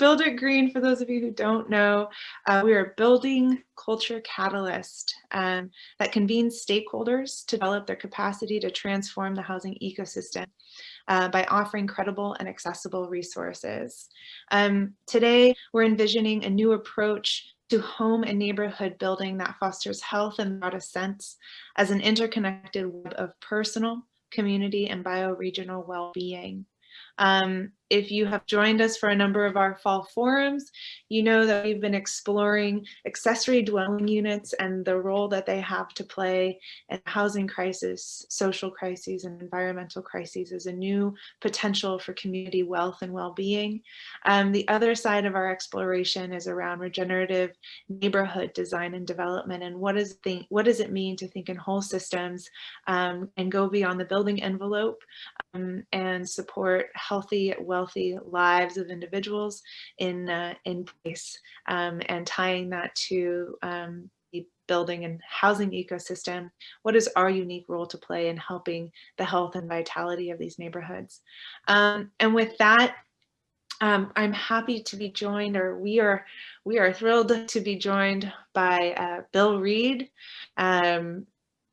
Build It Green, for those of you who don't know, we are a building culture catalyst that convenes stakeholders to develop their capacity to transform the housing ecosystem by offering credible and accessible resources. Today, we're envisioning a new approach to home and neighborhood building that fosters health in the broadest sense as an interconnected web of personal, community, and bioregional well-being. If you have joined us for a number of our fall forums, you know that we've been exploring accessory dwelling units and the role that they have to play in housing crisis, social crises, and environmental crises as a new potential for community wealth and well-being. The other side of our exploration is around regenerative neighborhood design and development, and what does it mean to think in whole systems and go beyond the building envelope and support healthy, wealthy lives of individuals in place, and tying that to the building and housing ecosystem. What is our unique role to play in helping the health and vitality of these neighborhoods? And with that, I'm happy to be joined, or we are thrilled to be joined by Bill Reed,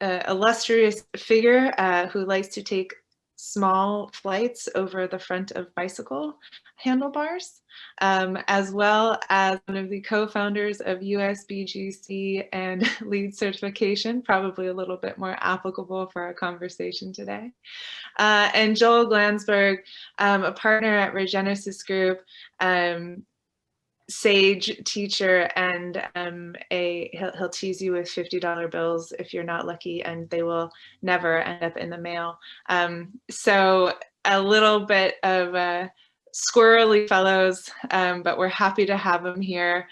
illustrious figure who likes to take small flights over the front of bicycle handlebars, as well as one of the co-founders of USBGC and LEED certification, probably a little bit more applicable for our conversation today. And Joel Glanzberg, a partner at Regenesis Group, sage teacher, and he'll tease you with $50 bills if you're not lucky, and they will never end up in the mail. So a little bit of squirrely fellows, but we're happy to have them here.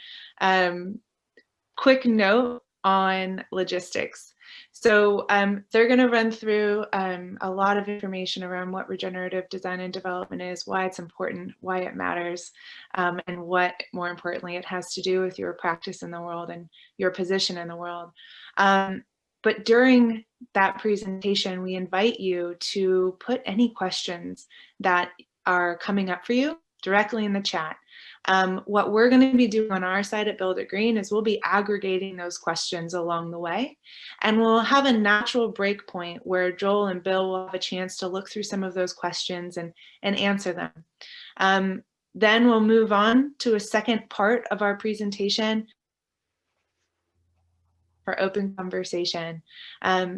Quick note on logistics. So they're going to run through a lot of information around what regenerative design and development is, why it's important, why it matters, and what, more importantly, it has to do with your practice in the world and your position in the world. But during that presentation, we invite you to put any questions that are coming up for you directly in the chat. What we're going to be doing on our side at Build It Green is we'll be aggregating those questions along the way, and we'll have a natural break point where Joel and Bill will have a chance to look through some of those questions and answer them. Then we'll move on to a second part of our presentation for open conversation.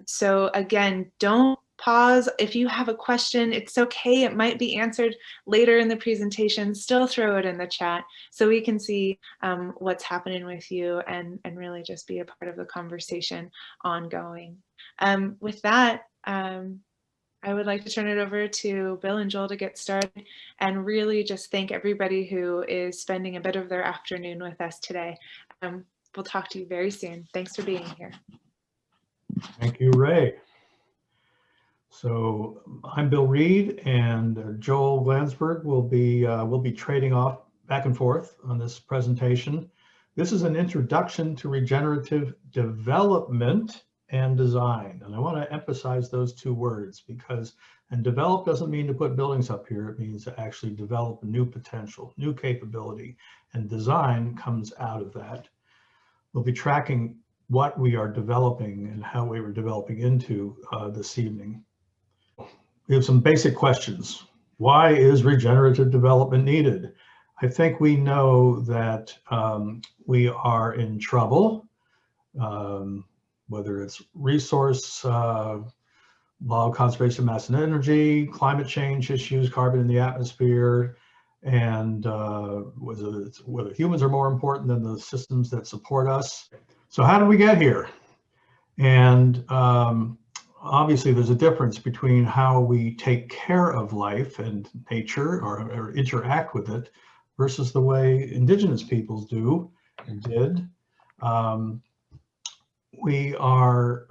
So again, don't pause. If you have a question, it's okay. It might be answered later in the presentation. Still throw it in the chat so we can see what's happening with you and really just be a part of the conversation ongoing. With that, I would like to turn it over to Bill and Joel to get started, and really just thank everybody who is spending a bit of their afternoon with us today. We'll talk to you very soon. Thanks for being here. Thank you, Ray. So I'm Bill Reed, and Joel Glanzberg will be trading off back and forth on this presentation. This is an introduction to regenerative development and design, and I want to emphasize those two words because, and develop doesn't mean to put buildings up here. It means to actually develop new potential, new capability, and design comes out of that. We'll be tracking what we are developing and how we were developing into this evening. We have some basic questions. Why is regenerative development needed? I think we know that we are in trouble, whether it's resource, law of conservation of mass and energy, climate change issues, carbon in the atmosphere, and whether humans are more important than the systems that support us. So how did we get here? And obviously, there's a difference between how we take care of life and nature or interact with it versus the way indigenous peoples do and did. We are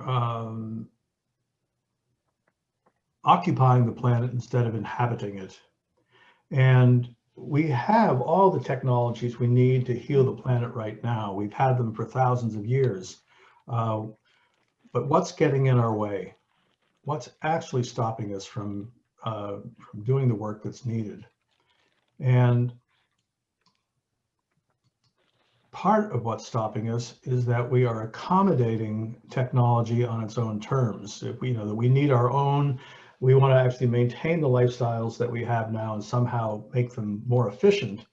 occupying the planet instead of inhabiting it. And we have all the technologies we need to heal the planet right now. We've had them for thousands of years. But what's getting in our way? What's actually stopping us from doing the work that's needed? And part of what's stopping us is that we are accommodating technology on its own terms. If we know that we need our own, we want to actually maintain the lifestyles that we have now and somehow make them more efficient.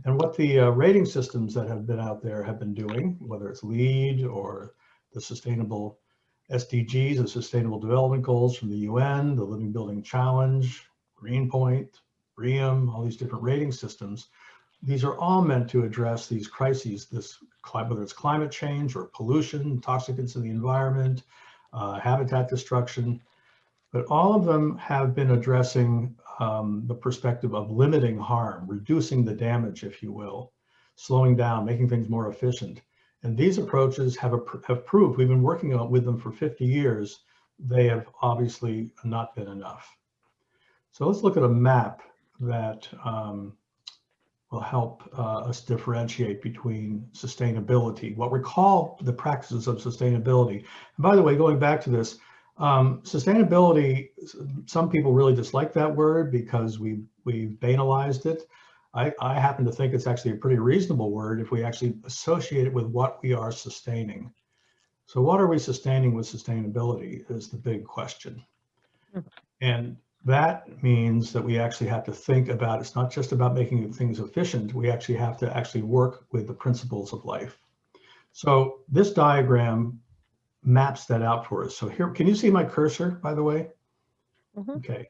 And what the rating systems that have been out there have been doing, whether it's LEED or the sustainable SDGs, the Sustainable Development Goals from the UN, the Living Building Challenge, Greenpoint, BREEAM, all these different rating systems, these are all meant to address these crises, whether it's climate change or pollution, toxicants in the environment, habitat destruction, but all of them have been addressing the perspective of limiting harm, reducing the damage, if you will, slowing down, making things more efficient. And these approaches have proved, we've been working with them for 50 years, they have obviously not been enough. So let's look at a map that will help us differentiate between sustainability, what we call the practices of sustainability. And by the way, going back to this, sustainability, some people really dislike that word because we've banalized it. I happen to think it's actually a pretty reasonable word if we actually associate it with what we are sustaining. So what are we sustaining with sustainability is the big question. And that means that we actually have to think about, it's not just about making things efficient, we actually have to actually work with the principles of life. So this diagram maps that out for us. So here, can you see my cursor, by the way? Okay.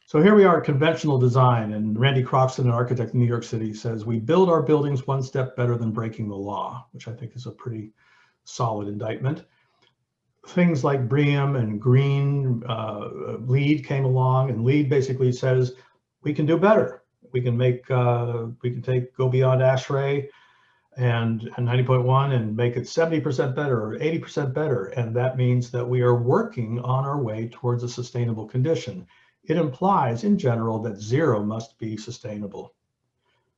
So here we are at conventional design, and Randy Croxton, an architect in New York City, says, we build our buildings one step better than breaking the law, which I think is a pretty solid indictment. Things like BREEAM and green, LEED came along, and LEED basically says we can do better. We can go beyond ASHRAE and 90.1 and make it 70% better or 80% better. And that means that we are working on our way towards a sustainable condition. It implies in general that zero must be sustainable.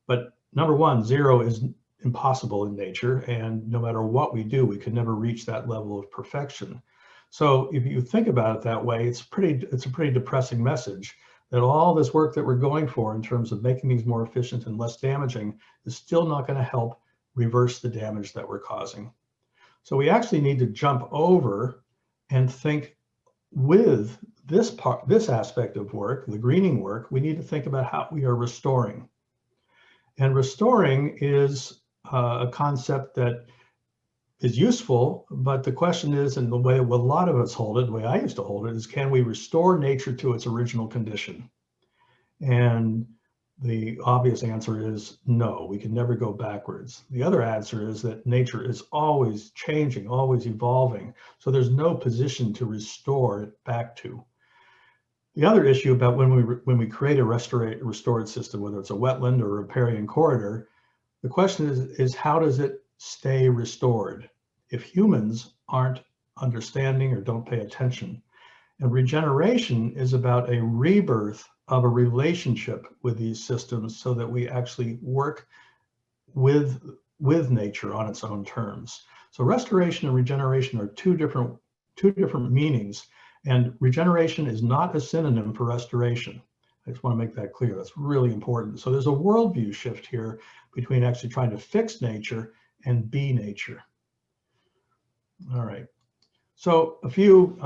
But number one, zero is impossible in nature, and no matter what we do, we can never reach that level of perfection. So if you think about it that way, it's a pretty depressing message that all this work that we're going for in terms of making these more efficient and less damaging is still not going to help reverse the damage that we're causing. So we actually need to jump over and think with this aspect of work, the greening work, we need to think about how we are restoring. And restoring is a concept that is useful, but the question is, and the way a lot of us hold it, the way I used to hold it, is can we restore nature to its original condition? And the obvious answer is no, we can never go backwards. The other answer is that nature is always changing, always evolving, so there's no position to restore it back to. The other issue about when we create a restored system, whether it's a wetland or a riparian corridor, the question is how does it stay restored if humans aren't understanding or don't pay attention? And regeneration is about a rebirth of a relationship with these systems so that we actually work with nature on its own terms. So restoration and regeneration are two different meanings. And regeneration is not a synonym for restoration. I just want to make that clear. That's really important. So there's a worldview shift here between actually trying to fix nature and be nature. All right. So a few,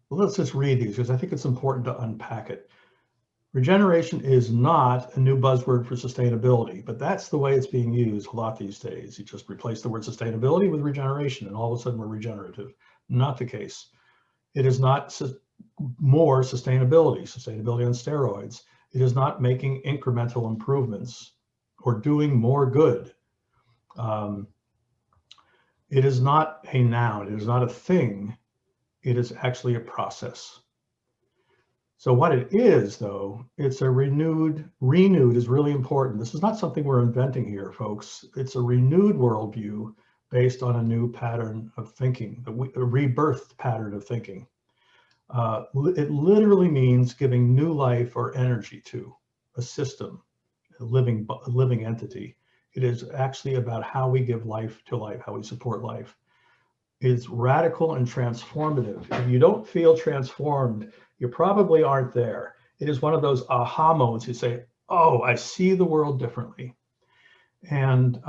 let's just read these because I think it's important to unpack it. Regeneration is not a new buzzword for sustainability, but that's the way it's being used a lot these days. You just replace the word sustainability with regeneration and all of a sudden we're regenerative. Not the case. It is not more sustainability on steroids. It is not making incremental improvements or doing more good. It is not a noun. It is not a thing. It is actually a process. So what it is, though, it's a renewed is really important. This is not something we're inventing here, folks. It's a renewed worldview based on a new pattern of thinking, a rebirthed pattern of thinking. It literally means giving new life or energy to a system, a living entity. It is actually about how we give life to life, how we support life. It's radical and transformative. If you don't feel transformed, you probably aren't there. It is one of those aha moments. You say, oh, I see the world differently. And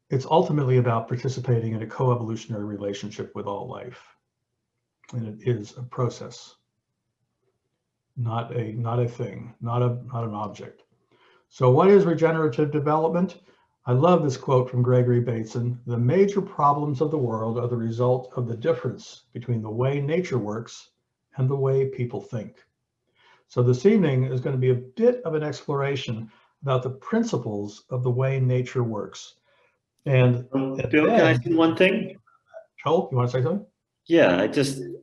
it's ultimately about participating in a co-evolutionary relationship with all life. And it is a process, not a thing, not an object. So what is regenerative development? I love this quote from Gregory Bateson: "The major problems of the world are the result of the difference between the way nature works and the way people think." So this evening is going to be a bit of an exploration about the principles of the way nature works. And Bill, can I say one thing? Joel, you want to say something? Yeah,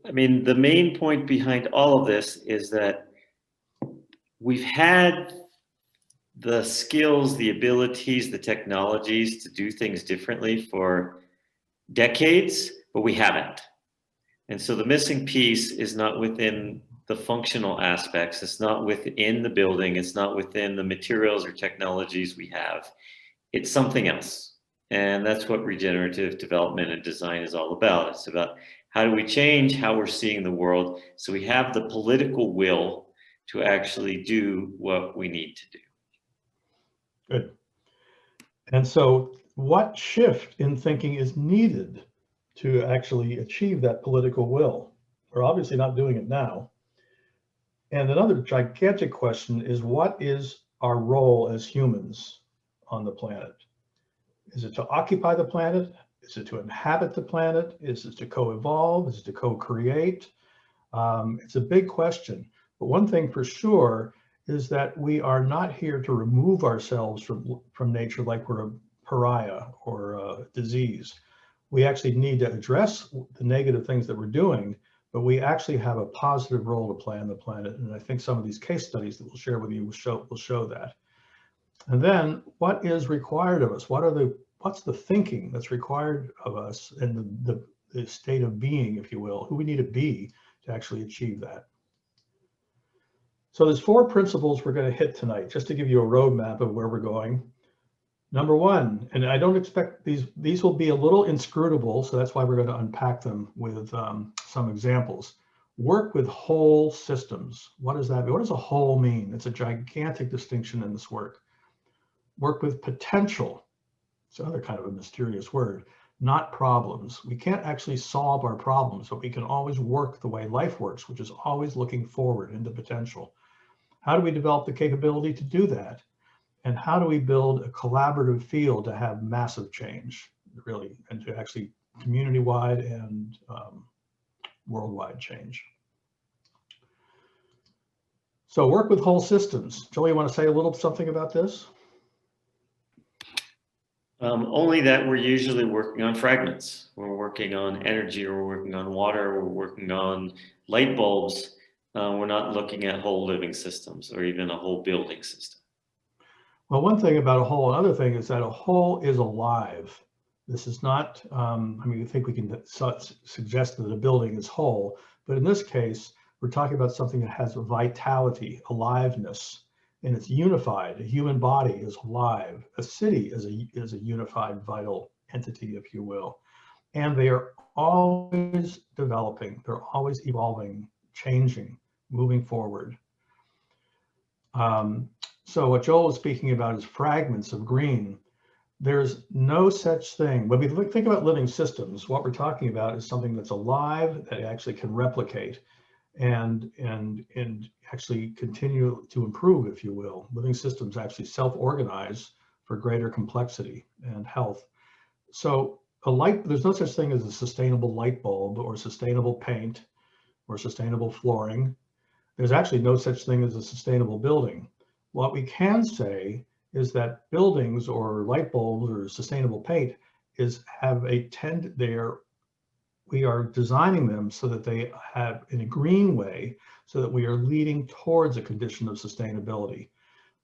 I mean, the main point behind all of this is that we've had the skills, the abilities, the technologies to do things differently for decades, but we haven't. And so the missing piece is not within the functional aspects. It's not within the building. It's not within the materials or technologies we have. It's something else. And that's what regenerative development and design is all about. It's about how do we change how we're seeing the world so we have the political will to actually do what we need to do. Good. And so what shift in thinking is needed to actually achieve that political will? We're obviously not doing it now. And another gigantic question is, what is our role as humans on the planet? Is it to occupy the planet? Is it to inhabit the planet? Is it to co-evolve? Is it to co-create? It's a big question. But one thing for sure is that we are not here to remove ourselves from nature like we're a pariah or a disease. We actually need to address the negative things that we're doing, but we actually have a positive role to play on the planet. And I think some of these case studies that we'll share with you will show that. And then what is required of us? What's the thinking that's required of us and the state of being, if you will, who we need to be to actually achieve that? So there's 4 principles we're going to hit tonight, just to give you a roadmap of where we're going. Number 1, and I don't expect these will be a little inscrutable, so that's why we're going to unpack them with some examples. Work with whole systems. What does that mean? What does a whole mean? It's a gigantic distinction in this work. Work with potential. It's another kind of a mysterious word, not problems. We can't actually solve our problems, but we can always work the way life works, which is always looking forward into potential. How do we develop the capability to do that? And how do we build a collaborative field to have massive change, really, and to actually community-wide and worldwide change? So work with whole systems. Joel, you want to say a little something about this? Only that we're usually working on fragments. We're working on energy, we're working on water, we're working on light bulbs. We're not looking at whole living systems or even a whole building system. Well, one thing about a whole, another thing is that a whole is alive. This is not, I mean, I think we can suggest that a building is whole, but in this case, we're talking about something that has a vitality, aliveness, and it's unified. A human body is alive. A city is a unified, vital entity, if you will. And they are always developing. They're always evolving, changing, moving forward. So what Joel is speaking about is fragments of green. There's no such thing. When we think about living systems, what we're talking about is something that's alive, that actually can replicate and actually continue to improve, if you will. Living systems actually self-organize for greater complexity and health. So there's no such thing as a sustainable light bulb or sustainable paint or sustainable flooring. There's actually no such thing as a sustainable building. What we can say is that buildings or light bulbs or sustainable paint we are designing them so that they have in a green way, so that we are leading towards a condition of sustainability.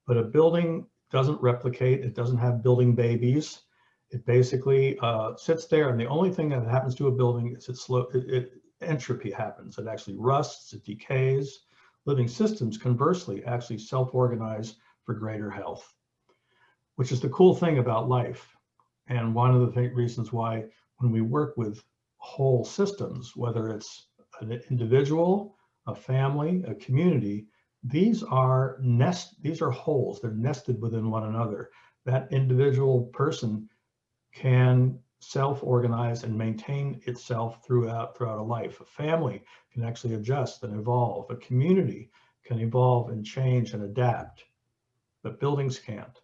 But a building doesn't replicate, it doesn't have building babies. It basically sits there, and the only thing that happens to a building is entropy happens. It actually rusts, it decays. Living systems, conversely, actually self-organize for greater health, which is the cool thing about life. And one of the reasons why when we work with whole systems, whether it's an individual, a family, a community, these are holes. They're nested within one another. that individual person can self-organize and maintain itself throughout a life. A family can actually adjust and evolve. A community can evolve and change and adapt, but buildings can't.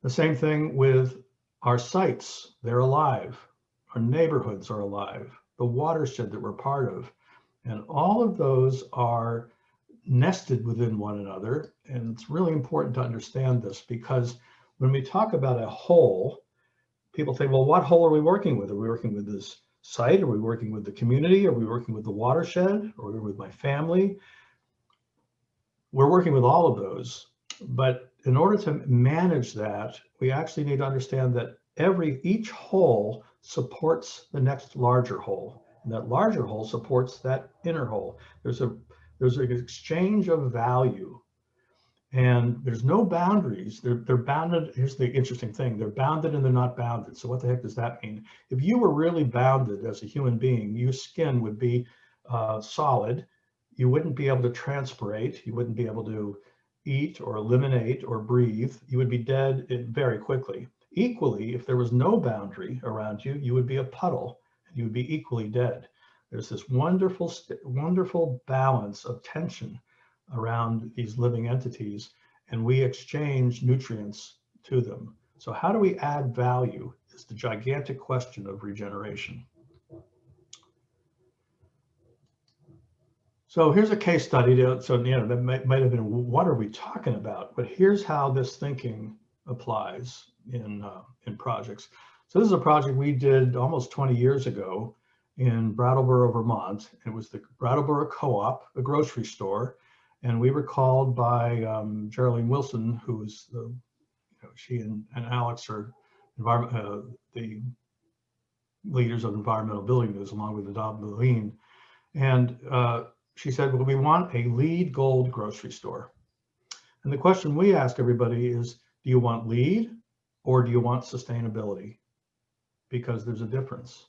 The same thing with our sites. They're alive. Our neighborhoods are alive. The watershed that we're part of. And all of those are nested within one another. And it's really important to understand this, because when we talk about a whole, people think, well, what whole are we working with? Are we working with this site? Are we working with the community? Are we working with the watershed? Are we with my family? We're working with all of those. But in order to manage that, we actually need to understand that each whole supports the next larger whole. And that larger whole supports that inner whole. There's an exchange of value. And there's no boundaries. They're bounded. Here's the interesting thing. They're bounded and they're not bounded. So what the heck does that mean? If you were really bounded as a human being, your skin would be solid. You wouldn't be able to transpirate. You wouldn't be able to eat or eliminate or breathe. You would be dead very quickly. Equally, if there was no boundary around you, you would be a puddle and you would be equally dead. There's this wonderful balance of tension around these living entities, and we exchange nutrients to them. So how do we add value is the gigantic question of regeneration. So here's a case study. So that might have been, what are we talking about? But here's how this thinking applies in projects. So this is a project we did almost 20 years ago in Brattleboro, Vermont. It was the Brattleboro Co-op, a grocery store. And we were called by Geraldine Wilson, who is she and Alex are the leaders of Environmental Building News, along with Adobe Boleen. And she said, well, we want a LEED Gold grocery store. And the question we ask everybody is, do you want LEED or do you want sustainability? Because there's a difference.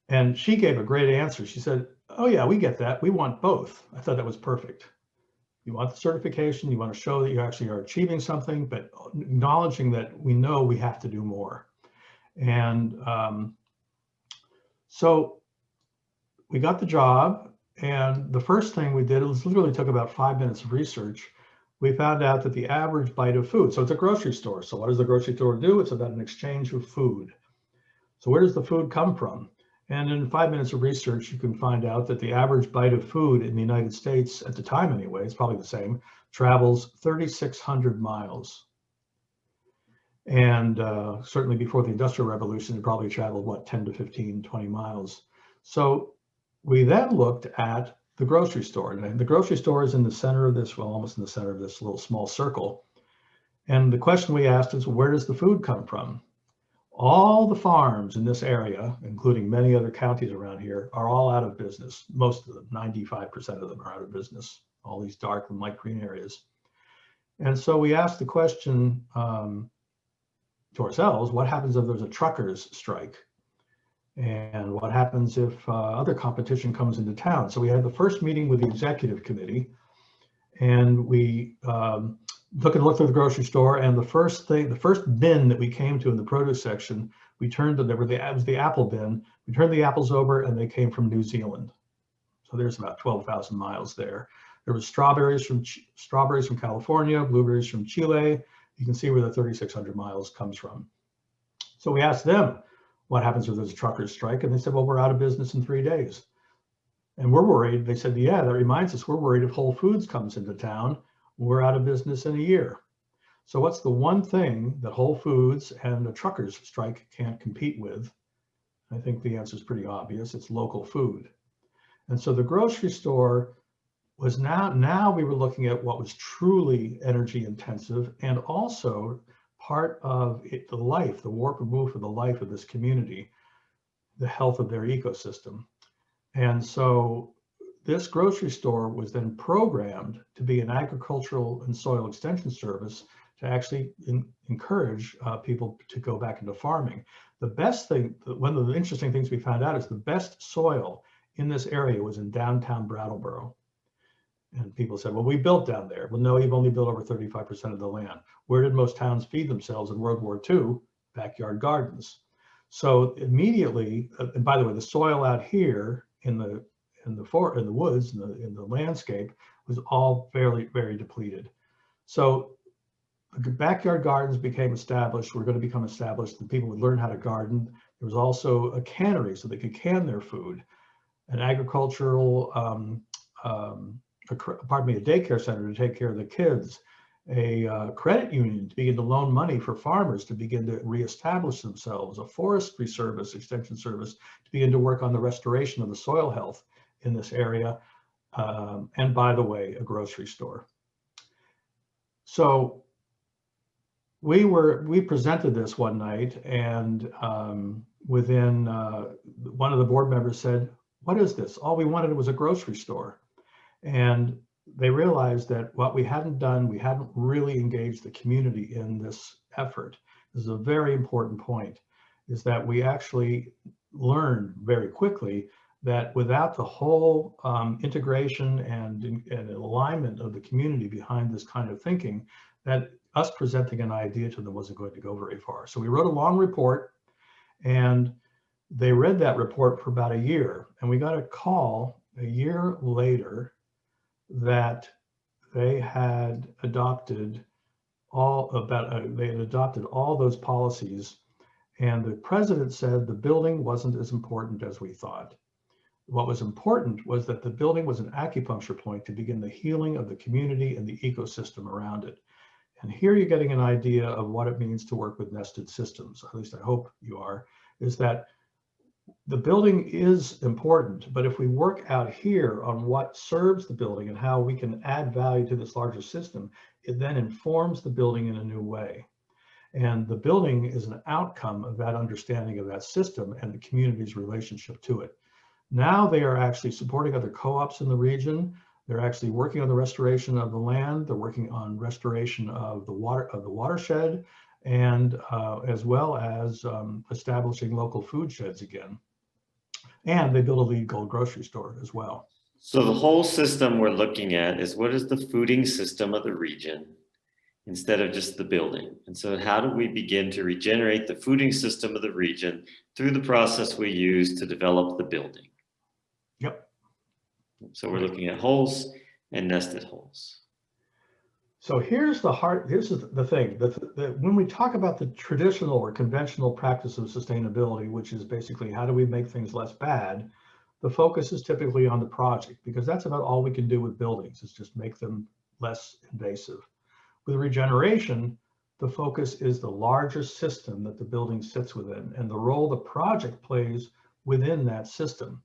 And she gave a great answer. She said, oh yeah, we get that. We want both. I thought that was perfect. You want the certification, you want to show that you actually are achieving something, but acknowledging that we know we have to do more. And so we got the job, and the first thing we did, it literally took about 5 minutes of research. We found out that the average bite of food, so it's a grocery store. So what does the grocery store do? It's about an exchange of food. So where does the food come from? And in 5 minutes of research, you can find out that the average bite of food in the United States, at the time anyway, it's probably the same, travels 3,600 miles. And certainly before the Industrial Revolution, it probably traveled, what, 10 to 15, 20 miles. So we then looked at the grocery store. And the grocery store is in the center of this, well, almost in the center of this little small circle. And the question we asked is, where does the food come from? All the farms in this area, including many other counties around here, are all out of business. Most of them, 95% of them are out of business, all these dark and light green areas. And so we asked the question to ourselves, what happens if there's a truckers' strike? And what happens if other competition comes into town? So we had the first meeting with the executive committee, and we looked through the grocery store, and the first bin that we came to in the produce section, we turned to, it was the apple bin. We turned the apples over, and they came from New Zealand. So there's about 12,000 miles there. There was strawberries from California, blueberries from Chile. You can see where the 3,600 miles comes from. So we asked them, what happens if there's a truckers' strike? And they said, well, we're out of business in 3 days. And we're worried. They said, yeah, that reminds us, we're worried if Whole Foods comes into town, we're out of business in a year. So what's the one thing that Whole Foods and a truckers' strike can't compete with? I think the answer is pretty obvious. It's local food. And so the grocery store was now we were looking at what was truly energy intensive, and also part of the life, the warp and woof of the life of this community, the health of their ecosystem. And so this grocery store was then programmed to be an agricultural and soil extension service to actually encourage people to go back into farming. The best thing, one of the interesting things we found out is the best soil in this area was in downtown Brattleboro. And people said, well, we built down there. Well, no, you've only built over 35% of the land. Where did most towns feed themselves in World War II? Backyard gardens. So immediately, and by the way, the soil out here in the woods, in the landscape, was all very depleted. So the backyard gardens became established, were going to become established, and people would learn how to garden. There was also a cannery so they could can their food, an agricultural, a daycare center to take care of the kids, a credit union to begin to loan money for farmers to begin to reestablish themselves, a forestry service, extension service to begin to work on the restoration of the soil health in this area, and by the way, a grocery store. So we presented this one night, and within one of the board members said, "What is this? All we wanted was a grocery store." And they realized that what we hadn't done, we hadn't really engaged the community in this effort. This is a very important point, is that we actually learned very quickly that without the whole integration and alignment of the community behind this kind of thinking, that us presenting an idea to them wasn't going to go very far. So we wrote a long report, and they read that report for about a year. And we got a call a year later that they had adopted all those policies, and the president said the building wasn't as important as we thought. What was important was that the building was an acupuncture point to begin the healing of the community and the ecosystem around it. And here you're getting an idea of what it means to work with nested systems, at least I hope you are, is that the building is important, but if we work out here on what serves the building and how we can add value to this larger system, it then informs the building in a new way. And the building is an outcome of that understanding of that system and the community's relationship to it. Now they are actually supporting other co-ops in the region. They're actually working on the restoration of the land. They're working on restoration of the watershed, and as well as establishing local food sheds again. And they built a LEED Gold grocery store as well. So the whole system we're looking at is what is the fooding system of the region instead of just the building. And so how do we begin to regenerate the fooding system of the region through the process we use to develop the building? Yep. So we're looking at wholes and nested wholes. So here's the thing, that when we talk about the traditional or conventional practice of sustainability, which is basically how do we make things less bad, the focus is typically on the project, because that's about all we can do with buildings, is just make them less invasive. With regeneration, the focus is the larger system that the building sits within and the role the project plays within that system.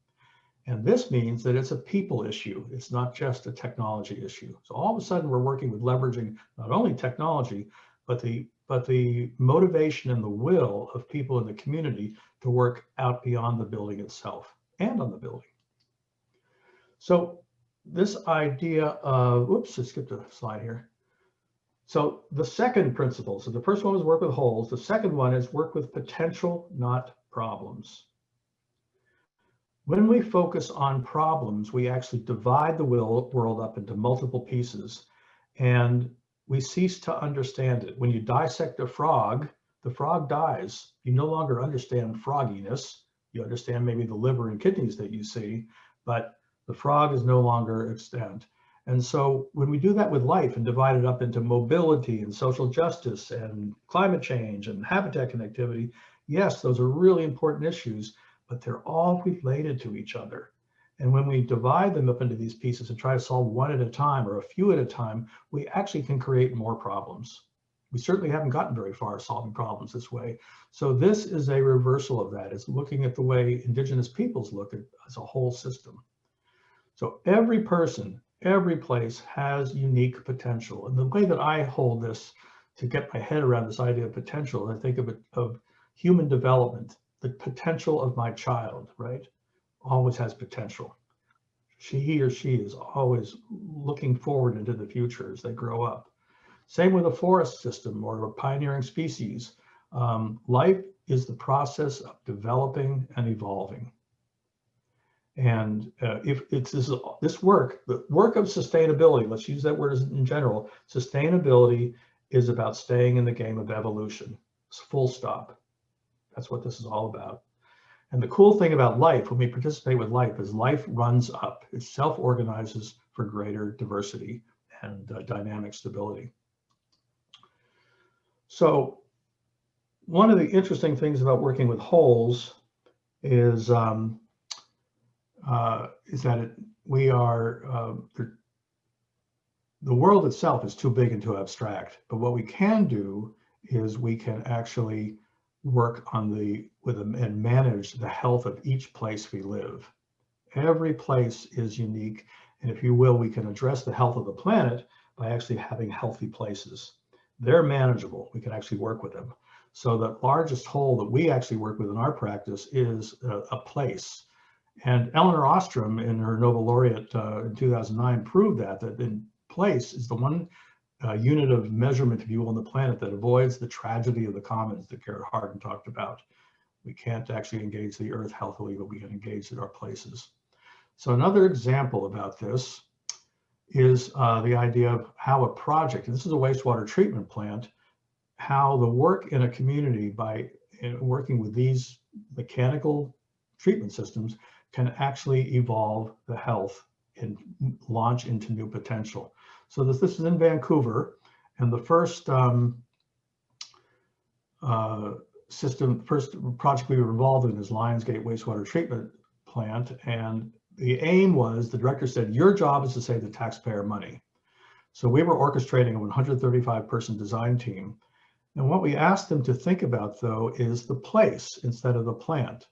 And this means that it's a people issue. It's not just a technology issue. So all of a sudden we're working with leveraging not only technology, but the motivation and the will of people in the community to work out beyond the building itself and on the building. So this idea of, oops, I skipped a slide here. So the second principle, so the first one was work with wholes. The second one is work with potential, not problems. When we focus on problems, we actually divide the world up into multiple pieces, and we cease to understand it. When you dissect a frog, the frog dies. You no longer understand frogginess. You understand maybe the liver and kidneys that you see, but the frog is no longer extant. And so when we do that with life and divide it up into mobility and social justice and climate change and habitat connectivity, yes, those are really important issues, but they're all related to each other. And when we divide them up into these pieces and try to solve one at a time or a few at a time, we actually can create more problems. We certainly haven't gotten very far solving problems this way. So this is a reversal of that. It's looking at the way indigenous peoples look at as a whole system. So every person, every place has unique potential. And the way that I hold this to get my head around this idea of potential, I think of it of human development. The potential of my child, right, always has potential. He or she is always looking forward into the future as they grow up. Same with a forest system or a pioneering species. Life is the process of developing and evolving. And if it's this work, the work of sustainability, let's use that word in general, sustainability is about staying in the game of evolution. It's full stop. That's what this is all about. And the cool thing about life, when we participate with life, is life runs up. It self-organizes for greater diversity and dynamic stability. So one of the interesting things about working with wholes is that we are, the world itself is too big and too abstract. But what we can do is we can actually work on and manage the health of each place we live. Every place is unique. And if you will, we can address the health of the planet by actually having healthy places. They're manageable. We can actually work with them. So the largest whole that we actually work with in our practice is a place. And Eleanor Ostrom, in her Nobel laureate in 2009, proved that in place is the one unit of measurement, if you will, on the planet that avoids the tragedy of the commons that Garrett Hardin talked about. We can't actually engage the earth healthily, but we can engage in our places. So another example about this is the idea of how a project, and this is a wastewater treatment plant, how the work in a community by working with these mechanical treatment systems can actually evolve the health and launch into new potential. So this is in Vancouver, and the first first project we were involved in is Lionsgate Wastewater Treatment Plant, and the aim was, the director said, your job is to save the taxpayer money. So we were orchestrating a 135-person design team. And what we asked them to think about, though, is the place instead of the plant.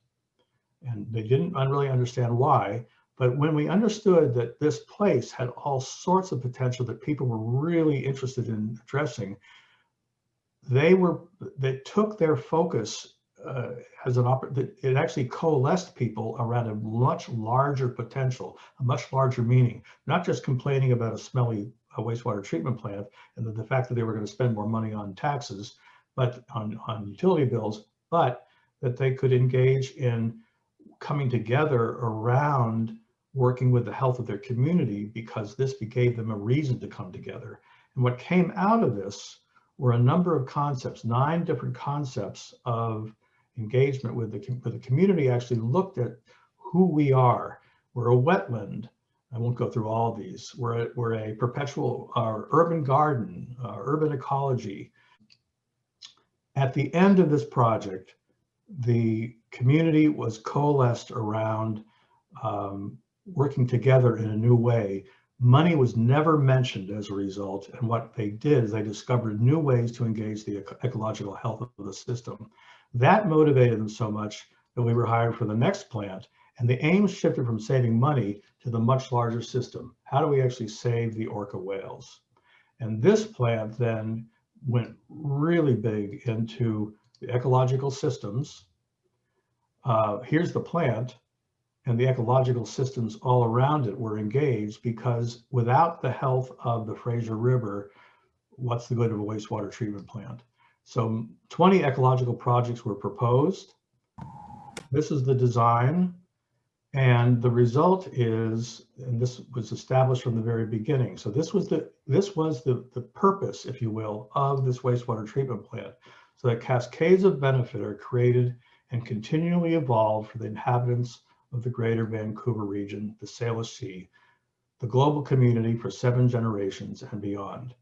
And they didn't really understand why. But when we understood that this place had all sorts of potential that people were really interested in addressing, they took their focus as an it actually coalesced people around a much larger potential, a much larger meaning, not just complaining about a smelly wastewater treatment plant and the fact that they were going to spend more money on taxes, but on utility bills, but that they could engage in coming together around working with the health of their community, because this gave them a reason to come together. And what came out of this were a number of concepts, 9 different concepts of engagement with the community. Actually looked at who we are. We're a wetland. I won't go through all of these. We're a perpetual urban garden, urban ecology. At the end of this project, the community was coalesced around working together in a new way. Money was never mentioned as a result, and what they did is they discovered new ways to engage the ecological health of the system. That motivated them so much that we were hired for the next plant, and the aim shifted from saving money to the much larger system. How do we actually save the orca whales? And this plant then went really big into the ecological systems. Here's the plant, and the ecological systems all around it were engaged, because without the health of the Fraser River, what's the good of a wastewater treatment plant? So 20 ecological projects were proposed. This is the design, and the result is, and this was established from the very beginning. So this was the purpose, if you will, of this wastewater treatment plant, so that cascades of benefit are created and continually evolve for the inhabitants of the greater Vancouver region, the Salish Sea, the global community for 7 generations and beyond.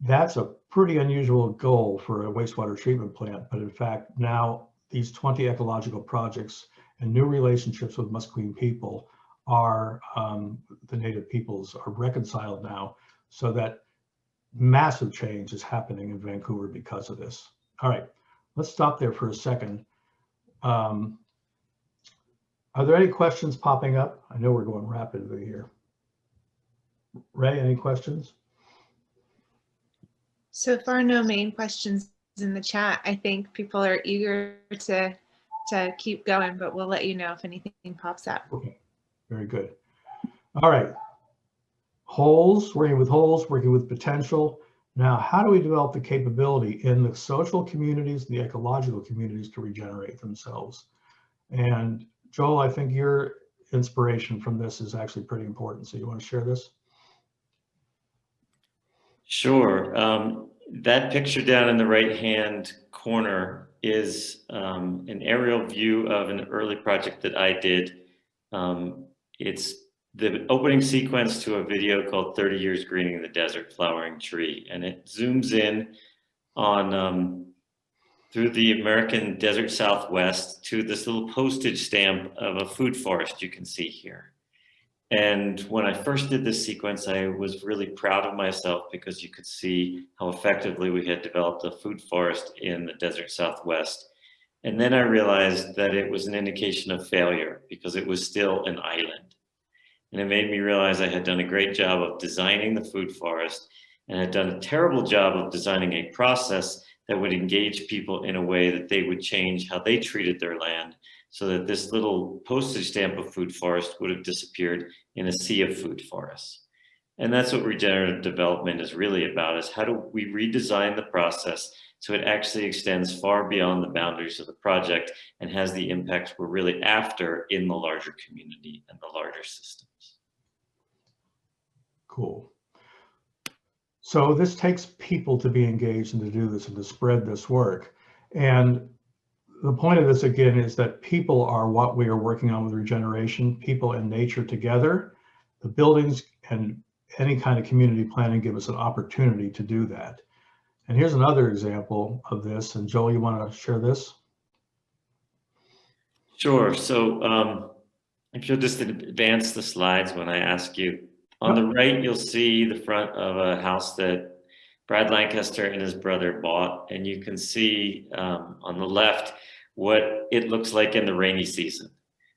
That's a pretty unusual goal for a wastewater treatment plant, but in fact, now these 20 ecological projects and new relationships with Musqueam people are, the native peoples are reconciled now, so that massive change is happening in Vancouver because of this. All right, let's stop there for a second. Are there any questions popping up? I know we're going rapidly here. Ray, any questions? So far, no main questions in the chat. I think people are eager to keep going, but we'll let you know if anything pops up. Okay, very good. All right, wholes, working with potential. Now, how do we develop the capability in the social communities, the ecological communities, to regenerate themselves? And Joel, I think you're inspiration from this is actually pretty important. So you want to share this? Sure. That picture down in the right-hand corner is an aerial view of an early project that I did. It's the opening sequence to a video called 30 Years Greening the Desert Flowering Tree. And it zooms in on through the American desert Southwest to this little postage stamp of a food forest you can see here. And when I first did this sequence, I was really proud of myself because you could see how effectively we had developed a food forest in the desert Southwest. And then I realized that it was an indication of failure because it was still an island. And it made me realize I had done a great job of designing the food forest and had done a terrible job of designing a process that would engage people in a way that they would change how they treated their land, so that this little postage stamp of food forest would have disappeared in a sea of food forests. And that's what regenerative development is really about, is how do we redesign the process so it actually extends far beyond the boundaries of the project and has the impacts we're really after in the larger community and the larger systems. Cool. So this takes people to be engaged and to do this and to spread this work. And the point of this, again, is that people are what we are working on with regeneration, people and nature together. The buildings and any kind of community planning give us an opportunity to do that. And here's another example of this. And Joel, you want to share this? Sure. So if you'll just advance the slides when I ask you. On the right, you'll see the front of a house that Brad Lancaster and his brother bought. And you can see on the left what it looks like in the rainy season.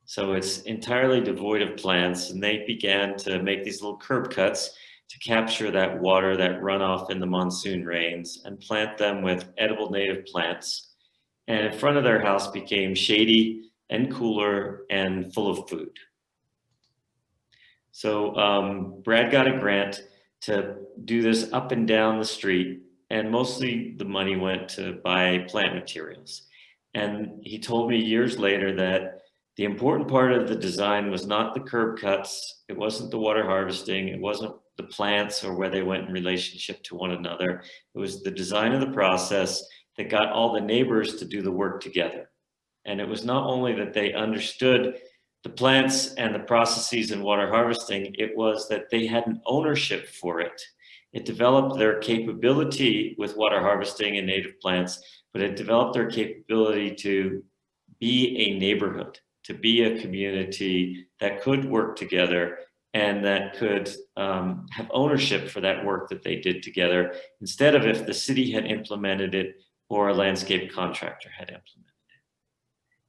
So it's entirely devoid of plants, and they began to make these little curb cuts to capture that water, that runoff in the monsoon rains, and plant them with edible native plants. And in front of their house became shady and cooler and full of food. So Brad got a grant to do this up and down the street, and mostly the money went to buy plant materials. And he told me years later that the important part of the design was not the curb cuts, it wasn't the water harvesting, it wasn't the plants or where they went in relationship to one another. It was the design of the process that got all the neighbors to do the work together. And it was not only that they understood the plants and the processes in water harvesting, it was that they had an ownership for it. It developed their capability with water harvesting and native plants, but it developed their capability to be a neighborhood, to be a community that could work together and that could have ownership for that work that they did together, instead of if the city had implemented it or a landscape contractor had implemented it.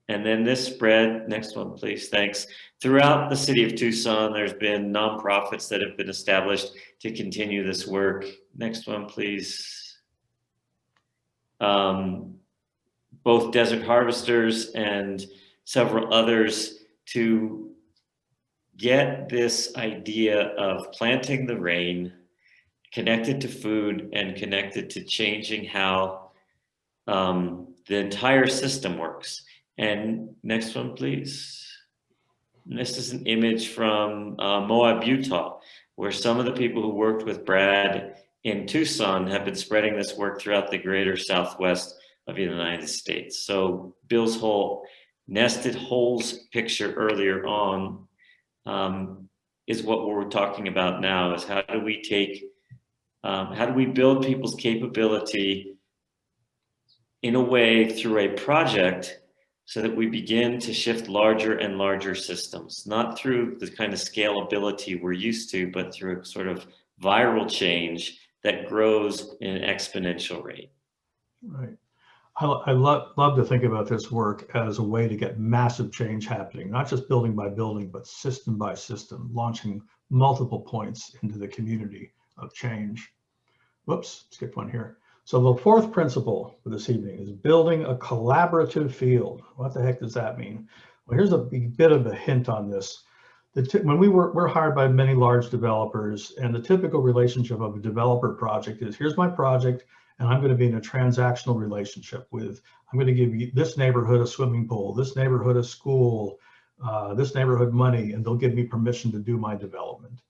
And then this spread, next one please, thanks. Throughout the city of Tucson, there's been nonprofits that have been established to continue this work. Next one please. Both Desert Harvesters and several others to get this idea of planting the rain, connected to food and connected to changing how the entire system works. And next one, please. And this is an image from Moab, Utah, where some of the people who worked with Brad in Tucson have been spreading this work throughout the greater Southwest of the United States. So Bill's whole nested holes picture earlier on is what we're talking about now, is how do we take, how do we build people's capability in a way through a project so that we begin to shift larger and larger systems, not through the kind of scalability we're used to, but through a sort of viral change that grows in an exponential rate. Right. I love to think about this work as a way to get massive change happening, not just building by building, but system by system, launching multiple points into the community of change. Whoops, skipped one here. So the fourth principle for this evening is building a collaborative field. What the heck does that mean? Well, here's a bit of a hint on this. When we're hired by many large developers, and the typical relationship of a developer project is, here's my project, and I'm going to be in a transactional relationship with, I'm going to give you this neighborhood a swimming pool, this neighborhood a school, this neighborhood money, and they'll give me permission to do my development.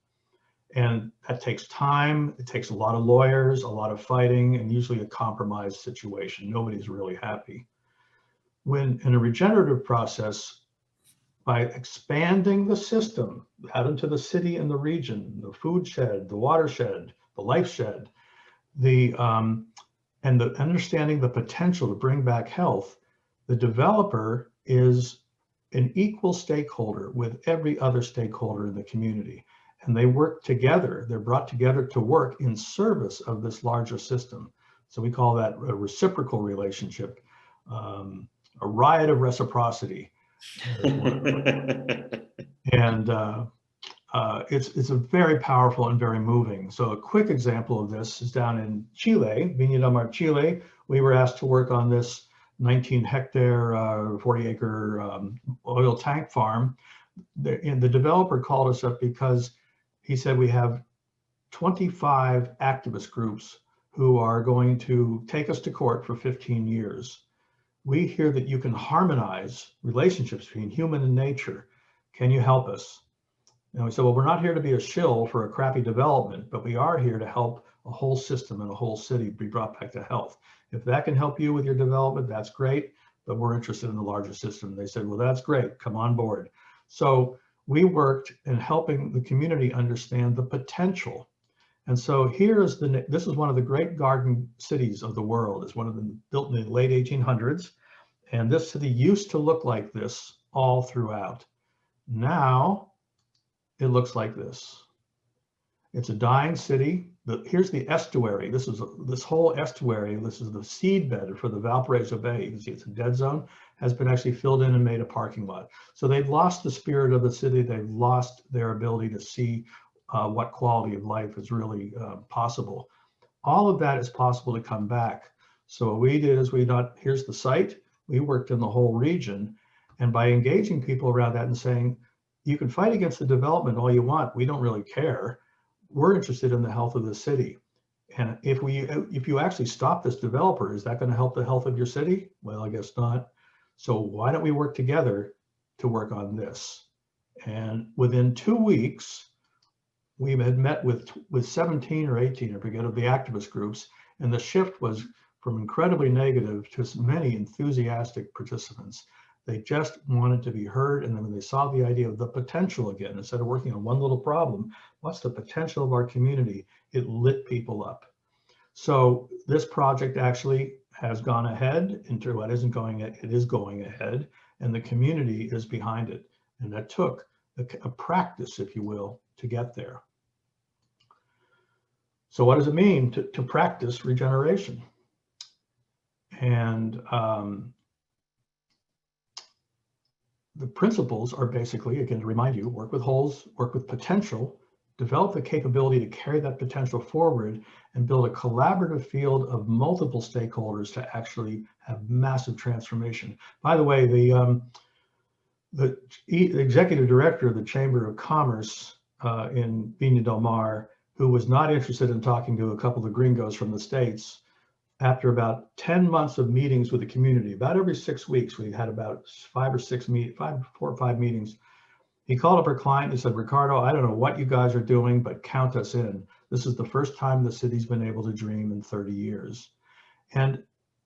And that takes time. It takes a lot of lawyers, a lot of fighting, and usually a compromised situation. Nobody's really happy. When in a regenerative process, by expanding the system out into the city and the region, the food shed, the watershed, the life shed, and the understanding the potential to bring back health, the developer is an equal stakeholder with every other stakeholder in the community. And they work together. They're brought together to work in service of this larger system. So we call that a reciprocal relationship, a riot of reciprocity. And it's a very powerful and very moving. So a quick example of this is down in Chile, Viña del Mar, Chile. We were asked to work on this 19-hectare, 40-acre oil tank farm. And the developer called us up because he said we have 25 activist groups who are going to take us to court for 15 years. We hear that you can harmonize relationships between human and nature. Can you help us? And we said, well, we're not here to be a shill for a crappy development, but we are here to help a whole system and a whole city be brought back to health. If that can help you with your development, that's great, but we're interested in the larger system. They said, well, that's great, come on board. So we worked in helping the community understand the potential. And so this is one of the great garden cities of the world. It's one of them built in the late 1800s. And this city used to look like this all throughout. Now it looks like this. It's a dying city. Here's the estuary. This whole estuary. This is the seed bed for the Valparaiso Bay. You can see it's a dead zone, has been actually filled in and made a parking lot. So they've lost the spirit of the city. They've lost their ability to see what quality of life is really possible. All of that is possible to come back. So what we did is here's the site. We worked in the whole region. And by engaging people around that and saying, you can fight against the development all you want. We don't really care. We're interested in the health of the city. And if you actually stop this developer, is that going to help the health of your city? Well, I guess not. So why don't we work together to work on this? And within 2 weeks, we had met with 17 or 18, I forget, of the activist groups. And the shift was from incredibly negative to many enthusiastic participants. They just wanted to be heard. And then when they saw the idea of the potential again, instead of working on one little problem, what's the potential of our community? It lit people up. So this project actually has gone ahead into what isn't going, it is going ahead, and the community is behind it. And that took a practice, if you will, to get there. So what does it mean to practice regeneration? And the principles are basically, again, to remind you, work with wholes, work with potential, develop the capability to carry that potential forward, and build a collaborative field of multiple stakeholders to actually have massive transformation. By the way, the executive director of the Chamber of Commerce in Viña del Mar, who was not interested in talking to a couple of gringos from the States, after about 10 months of meetings with the community, about every 6 weeks, we had about 4 or 5 meetings. He called up our client and said, Ricardo, I don't know what you guys are doing, but count us in. This is the first time the city's been able to dream in 30 years. And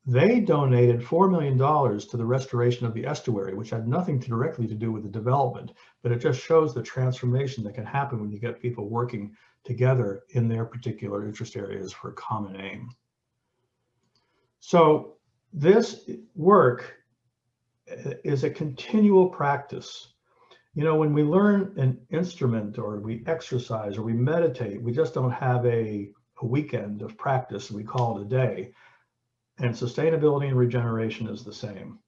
they donated $4 million to the restoration of the estuary, which had nothing directly to do with the development, but it just shows the transformation that can happen when you get people working together in their particular interest areas for a common aim. So this work is a continual practice. You know, when we learn an instrument or we exercise or we meditate, we just don't have a weekend of practice and we call it a day. And sustainability and regeneration is the same.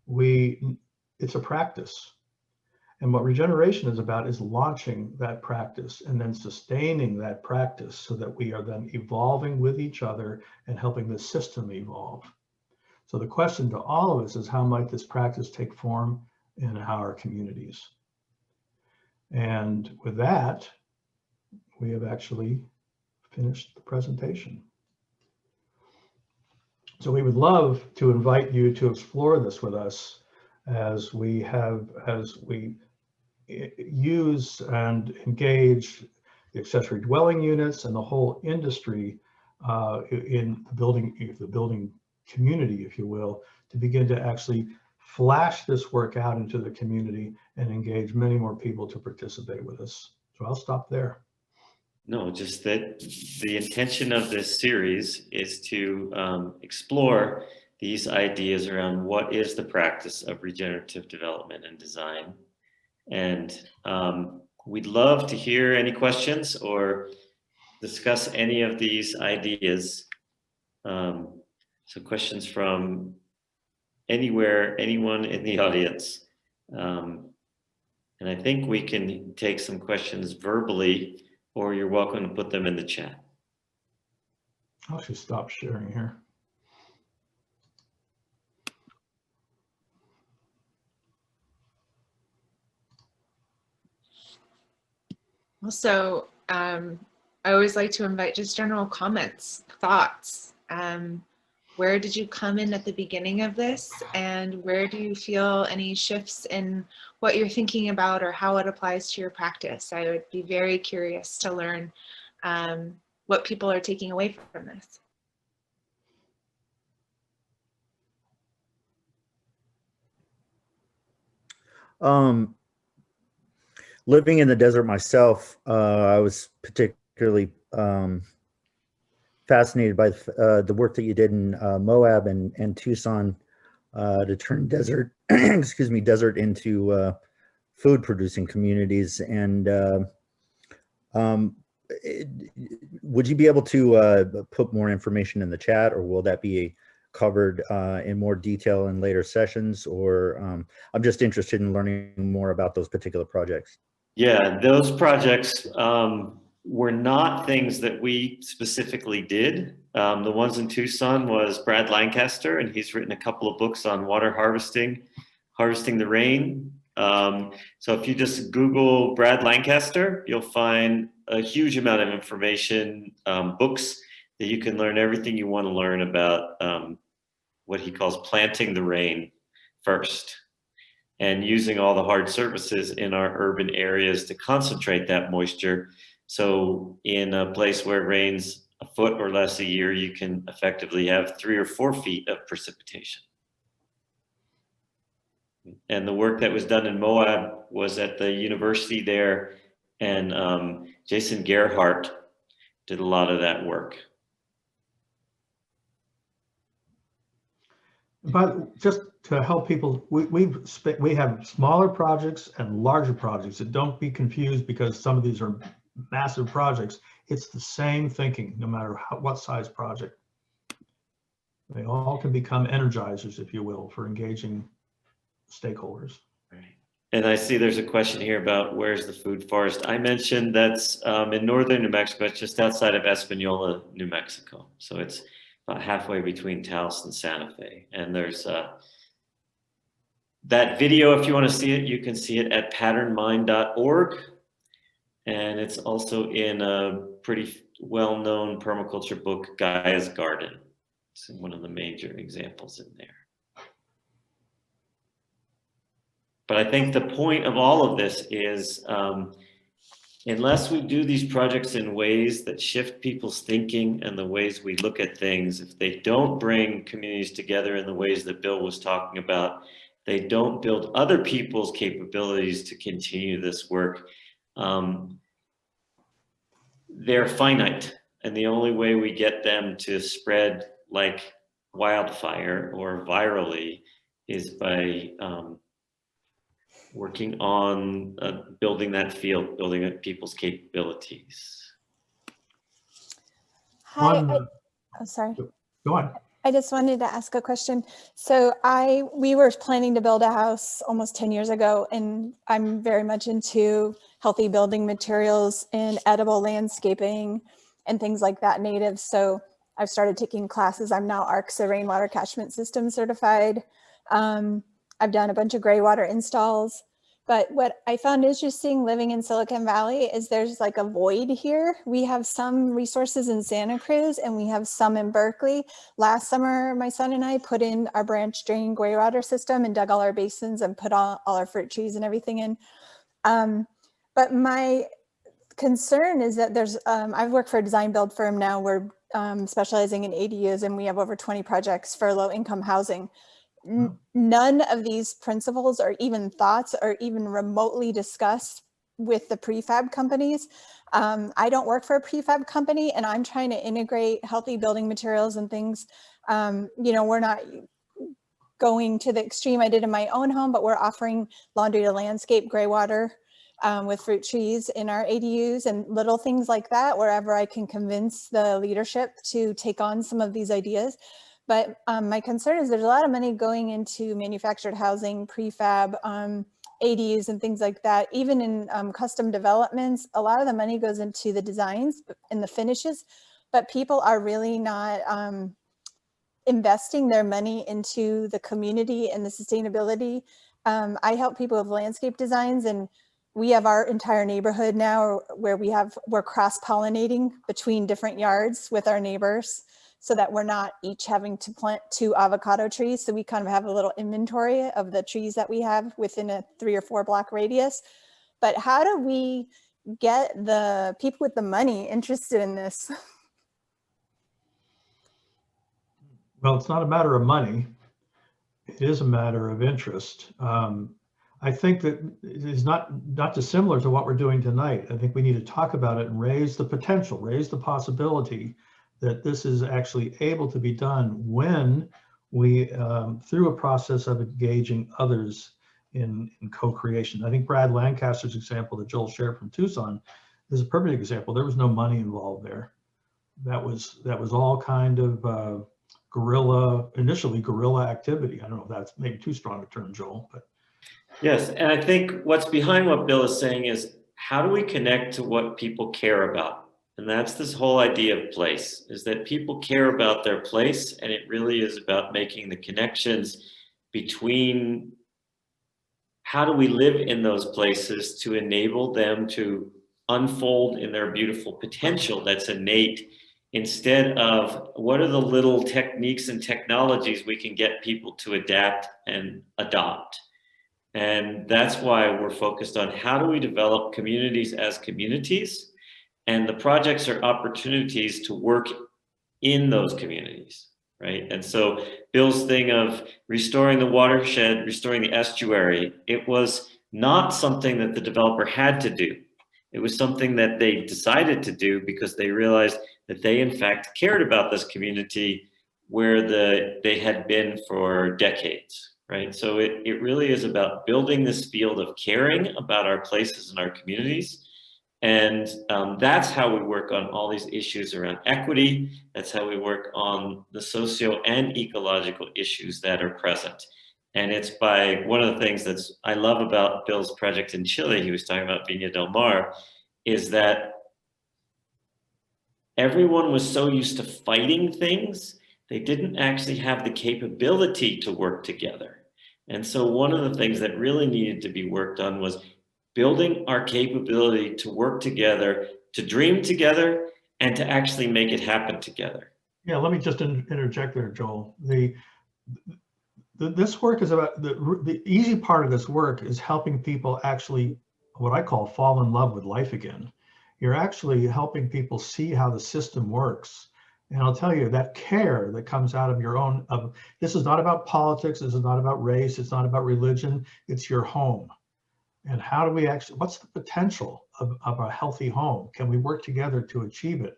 It's a practice. And what regeneration is about is launching that practice and then sustaining that practice so that we are then evolving with each other and helping the system evolve. So the question to all of us is, how might this practice take form in our communities? And with that, we have actually finished the presentation. So we would love to invite you to explore this with us as we use and engage the accessory dwelling units and the whole industry in the building community, if you will, to begin to actually flash this work out into the community and engage many more people to participate with us. So I'll stop there. No, just that the intention of this series is to explore these ideas around what is the practice of regenerative development and design. And we'd love to hear any questions or discuss any of these ideas. So questions from anywhere, anyone in the audience. And I think we can take some questions verbally, or you're welcome to put them in the chat. I should stop sharing here. Also, I always like to invite just general comments, thoughts. Where did you come in at the beginning of this, and where do you feel any shifts in what you're thinking about or how it applies to your practice? I would be very curious to learn what people are taking away from this. Living in the desert myself, I was particularly fascinated by the work that you did in Moab and Tucson to turn desert, excuse me, desert into food producing communities. And would you be able to put more information in the chat, or will that be covered in more detail in later sessions? Or I'm just interested in learning more about those particular projects. Yeah, those projects were not things that we specifically did. The ones in Tucson was Brad Lancaster, and he's written a couple of books on water harvesting the rain. So if you just Google Brad Lancaster, you'll find a huge amount of information, books that you can learn everything you want to learn about what he calls planting the rain first, and using all the hard surfaces in our urban areas to concentrate that moisture. So in a place where it rains a foot or less a year, you can effectively have 3 or 4 feet of precipitation. And the work that was done in Moab was at the university there, and Jason Gerhardt did a lot of that work. But just to help people, we have smaller projects and larger projects. And don't be confused, because some of these are massive projects. It's the same thinking, no matter what size project. They all can become energizers, if you will, for engaging stakeholders. Right. And I see there's a question here about where's the food forest. I mentioned that's in northern New Mexico. It's just outside of Espanola, New Mexico. So it's about halfway between Taos and Santa Fe. And there's that video, if you want to see it, you can see it at patternmind.org. And it's also in a pretty well-known permaculture book, Gaia's Garden. It's one of the major examples in there. But I think the point of all of this is, unless we do these projects in ways that shift people's thinking and the ways we look at things, if they don't bring communities together in the ways that Bill was talking about, they don't build other people's capabilities to continue this work, they're finite. And the only way we get them to spread like wildfire or virally is by working on building that field, building up people's capabilities. Hi, I'm sorry. Go on. I just wanted to ask a question. So we were planning to build a house almost 10 years ago, and I'm very much into healthy building materials and edible landscaping and things like that, native. So I've started taking classes. I'm now ARCSA rainwater catchment system certified. I've done a bunch of gray water installs, But what I found interesting living in Silicon Valley is there's like a void here. We have some resources in Santa Cruz and we have some in Berkeley. Last summer, my son and I put in our branch drain gray water system and dug all our basins and put all our fruit trees and everything in. But my concern is that there's, I've worked for a design build firm now. We're specializing in ADUs and we have over 20 projects for low income housing. None of these principles or even thoughts are even remotely discussed with the prefab companies. I don't work for a prefab company and I'm trying to integrate healthy building materials and things. You know, we're not going to the extreme I did in my own home, but we're offering laundry to landscape gray water with fruit trees in our ADUs and little things like that, wherever I can convince the leadership to take on some of these ideas. But my concern is there's a lot of money going into manufactured housing, prefab, ADUs and things like that. Even in custom developments, a lot of the money goes into the designs and the finishes, but people are really not investing their money into the community and the sustainability. I help people with landscape designs, and we have our entire neighborhood now where we're cross-pollinating between different yards with our neighbors, so that we're not each having to plant 2 avocado trees. So we kind of have a little inventory of the trees that we have within a 3 or 4 block radius. But how do we get the people with the money interested in this? Well, it's not a matter of money. It is a matter of interest. I think that it is not dissimilar to what we're doing tonight. I think we need to talk about it and raise the potential, raise the possibility that this is actually able to be done when we, through a process of engaging others in co-creation. I think Brad Lancaster's example that Joel shared from Tucson is a perfect example. There was no money involved there. That was all kind of initially guerrilla activity. I don't know if that's maybe too strong a term, Joel, but. Yes, and I think what's behind what Bill is saying is, how do we connect to what people care about? And that's this whole idea of place, is that people care about their place, and it really is about making the connections between how do we live in those places to enable them to unfold in their beautiful potential that's innate, instead of what are the little techniques and technologies we can get people to adapt and adopt. And that's why we're focused on how do we develop communities as communities, and the projects are opportunities to work in those communities, right? And so Bill's thing of restoring the watershed, restoring the estuary, it was not something that the developer had to do. It was something that they decided to do because they realized that they in fact cared about this community where they had been for decades, right? So it really is about building this field of caring about our places and our communities. And that's how we work on all these issues around equity. That's how we work on the socio and ecological issues that are present. And it's by one of the things that's I love about Bill's project in Chile, he was talking about Viña del Mar, is that everyone was so used to fighting things, they didn't actually have the capability to work together. And so one of the things that really needed to be worked on was building our capability to work together, to dream together, and to actually make it happen together. Yeah, let me just interject there, Joel. This work is about, the easy part of this work is helping people actually, what I call fall in love with life again. You're actually helping people see how the system works. And I'll tell you, that care that comes out of your own, this is not about politics, this is not about race, it's not about religion, it's your home. And how do we actually, what's the potential of a healthy home? Can we work together to achieve it?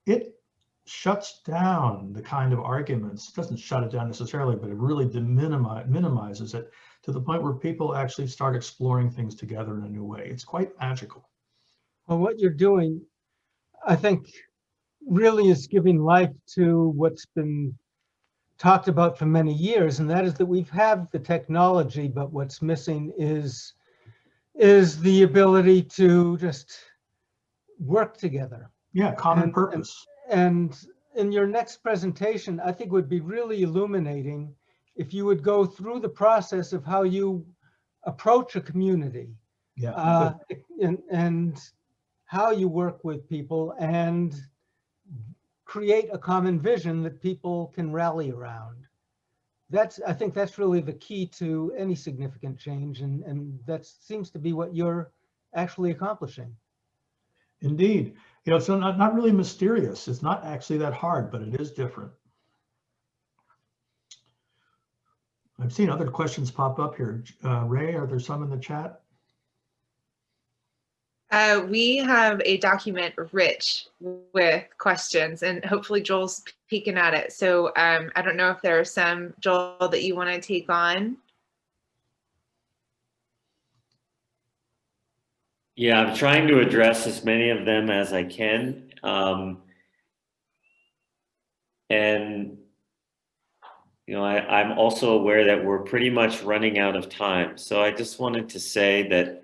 It shuts down the kind of arguments, it doesn't shut it down necessarily, but it really minimizes it to the point where people actually start exploring things together in a new way. It's quite magical. Well, what you're doing, I think, really is giving life to what's been talked about for many years, and that is that we've had the technology, but what's missing is the ability to just work together. Yeah, common purpose. And in your next presentation, I think would be really illuminating if you would go through the process of how you approach a community, Yeah. and how you work with people and create a common vision that people can rally around. I think that's really the key to any significant change, and that seems to be what you're actually accomplishing. Indeed. It's not really mysterious. It's not actually that hard, but it is different. I've seen other questions pop up here. Ray, are there some in the chat? We have a document rich with questions, and hopefully Joel's peeking at it. So I don't know if there are some, Joel, that you want to take on. Yeah, I'm trying to address as many of them as I can. And I'm also aware that we're pretty much running out of time. So I just wanted to say that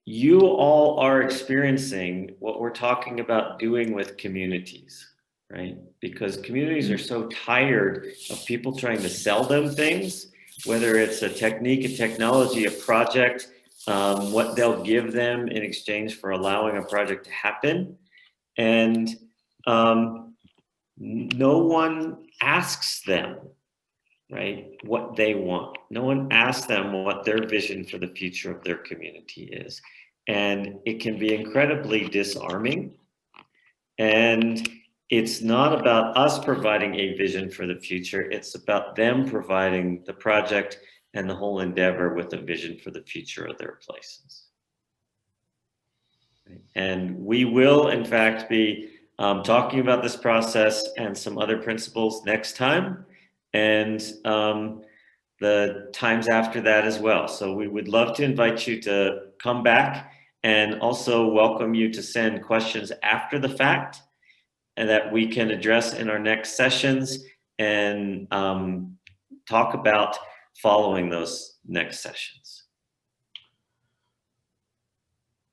you all are experiencing what we're talking about doing with communities, right? Because communities are so tired of people trying to sell them things, whether it's a technique, a technology, a project, what they'll give them in exchange for allowing a project to happen. And no one asks them, right, what they want. No one asks them what their vision for the future of their community is. And it can be incredibly disarming. And it's not about us providing a vision for the future. It's about them providing the project and the whole endeavor with a vision for the future of their places. And we will, in fact, be talking about this process and some other principles next time, and the times after that as well. So we would love to invite you to come back, and also welcome you to send questions after the fact, and that we can address in our next sessions and talk about following those next sessions.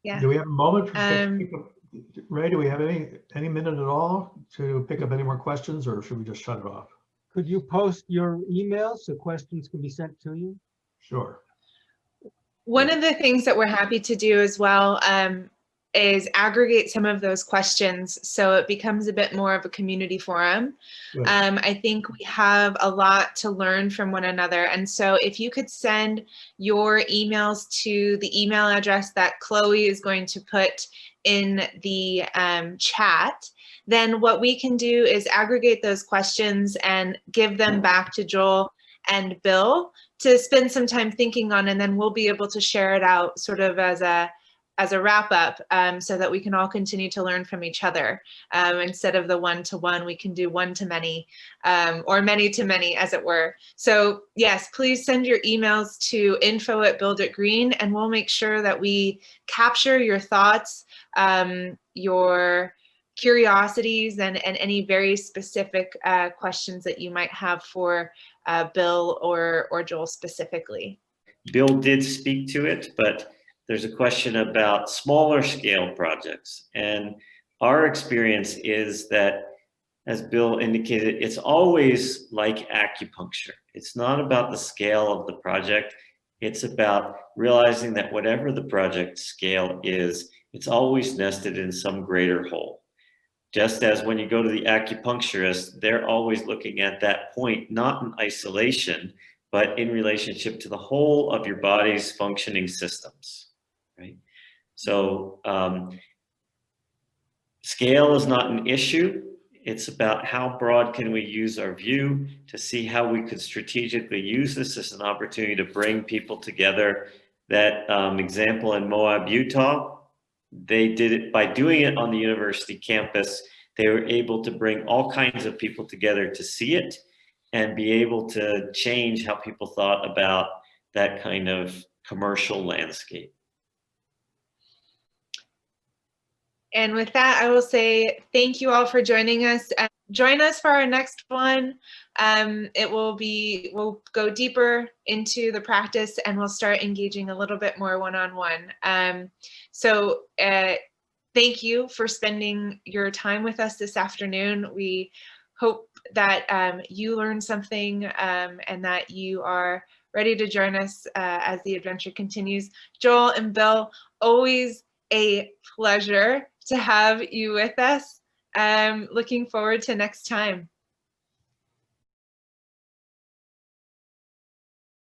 Yeah. Do we have a moment for Ray, do we have any minute at all to pick up any more questions, or should we just shut it off? Could you post your email so questions can be sent to you? Sure. One of the things that we're happy to do as well is aggregate some of those questions so it becomes a bit more of a community forum. I think we have a lot to learn from one another. And so if you could send your emails to the email address that Chloe is going to put in the chat, then what we can do is aggregate those questions and give them back to Joel and Bill to spend some time thinking on, and then we'll be able to share it out sort of as a wrap up, so that we can all continue to learn from each other. Instead of the one-to-one, we can do one-to-many, or many-to-many, as it were. So yes, please send your emails to info@builditgreen, and we'll make sure that we capture your thoughts, your curiosities, and any very specific questions that you might have for Bill or Joel specifically. Bill did speak to it, but there's a question about smaller scale projects. And our experience is that, as Bill indicated, it's always like acupuncture. It's not about the scale of the project. It's about realizing that whatever the project scale is, it's always nested in some greater whole. Just as when you go to the acupuncturist, they're always looking at that point, not in isolation, but in relationship to the whole of your body's functioning systems, right? So scale is not an issue. It's about how broad can we use our view to see how we could strategically use this as an opportunity to bring people together. That example in Moab, Utah, they did it by doing it on the university campus. They were able to bring all kinds of people together to see it and be able to change how people thought about that kind of commercial landscape. And with that, I will say thank you all for joining us. Join us for our next one. We'll go deeper into the practice, and we'll start engaging a little bit more one-on-one. So thank you for spending your time with us this afternoon. We hope that you learned something and that you are ready to join us as the adventure continues. Joel and Bill, always a pleasure to have you with us. Looking forward to next time.